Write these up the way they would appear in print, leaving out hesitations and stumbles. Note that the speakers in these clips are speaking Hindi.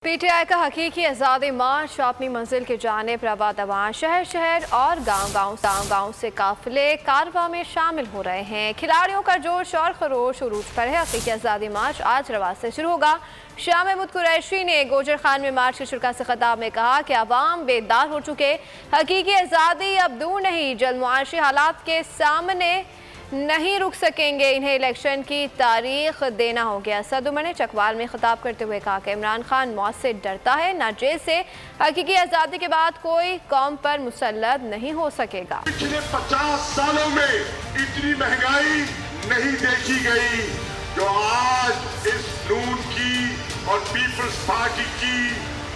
पीटीआई का हकीकी आज़ादी मार्च अपनी मंजिल की जानिब रवा दवा, शहर शहर और गांव से काफिले कारवां में शामिल हो रहे हैं। खिलाड़ियों का जोश और खरोश उरूज पर है। हकीकी आज़ादी मार्च आज रवा से शुरू होगा। शाह महमूद कुरैशी ने गोजर खान में मार्च के शुरा से खिताब में कहा कि अवाम बेदार हो चुके, हकीकी आज़ादी अब दूर नहीं, जल्द मुआशी हालात के सामने नहीं रुक सकेंगे, इन्हें इलेक्शन की तारीख देना हो गया। असद उमर ने चकवाल में खिताब करते हुए कहा कि इमरान खान मौत से डरता है, ना जेल से। हकीकी आज़ादी के बाद कोई कौम पर मुसल्लत नहीं हो सकेगा। पिछले 50 सालों में इतनी महंगाई नहीं देखी गई जो आज इस नून की और पीपल्स पार्टी की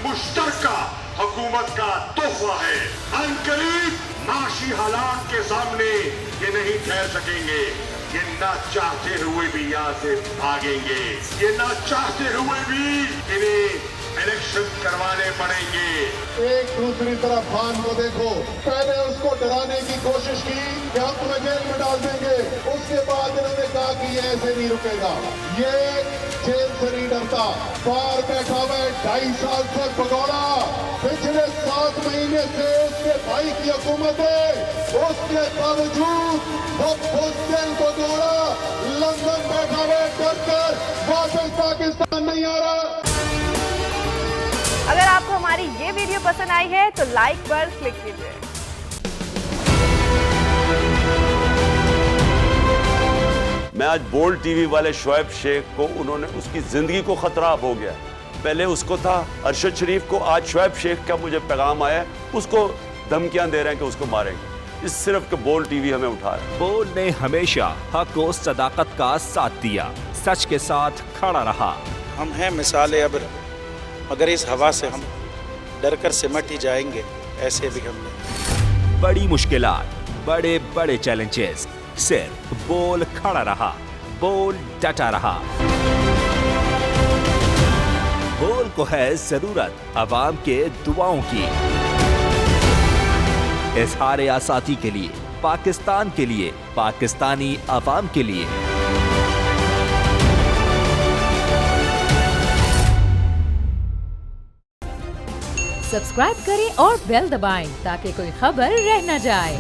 मुश्तरका हुकूमत का तोहफा है। अनकरीब माशी हालात के सामने ये नहीं ठहर सकेंगे, ये ना चाहते हुए भी यहाँ से भागेंगे, ये ना चाहते हुए भी इन्हें इलेक्शन करवाने पड़ेंगे। एक दूसरी तरफ खान को देखो, पहले उसको डराने की कोशिश की कि हम तुम्हें जेल में डाल देंगे, उसके बाद इन्होंने कहा कि ये ऐसे नहीं रुकेगा, ये जेल से नहीं डरता। बाहर बैठा हुआ 2.5 साल से भगोड़ा, पिछले 7 महीने से उसके भाई की हुकूमत है, उसके बावजूद वो खुद जेल को दौड़ा, लंदन बैठा हुआ डर कर वापस पाकिस्तान नहीं आ रहा। अगर आपको हमारी ये वीडियो पसंद आई है तो लाइक पर क्लिक कीजिए। मैं आज बोल्ड टीवी वाले शोएब शेख को, उन्होंने उसकी जिंदगी को खतरा अब हो गया। पहले उसको था अरशद शरीफ को, आज शोएब शेख का मुझे पैगाम आया, उसको धमकियां दे रहे हैं कि उसको मारेंगे। इस सिर्फ के बोल्ड टीवी हमें उठा रहा है। बोल्ड ने हमेशा हक और सदाकत का साथ दिया, सच के साथ खड़ा रहा। हम हैं मिसाल अब, मगर इस हवा से हम डर कर सिमट ही जाएंगे, ऐसे भी हम नहीं। बड़ी मुश्किलात, बड़े बड़े चैलेंजेस, सिर्फ बोल खड़ा रहा, बोल डटा रहा। बोल को है जरूरत अवाम के दुआओं की। इजहार आसाती के लिए, पाकिस्तान के लिए, पाकिस्तानी अवाम के लिए। सब्सक्राइब करें और बेल दबाएं ताकि कोई खबर रह न जाए।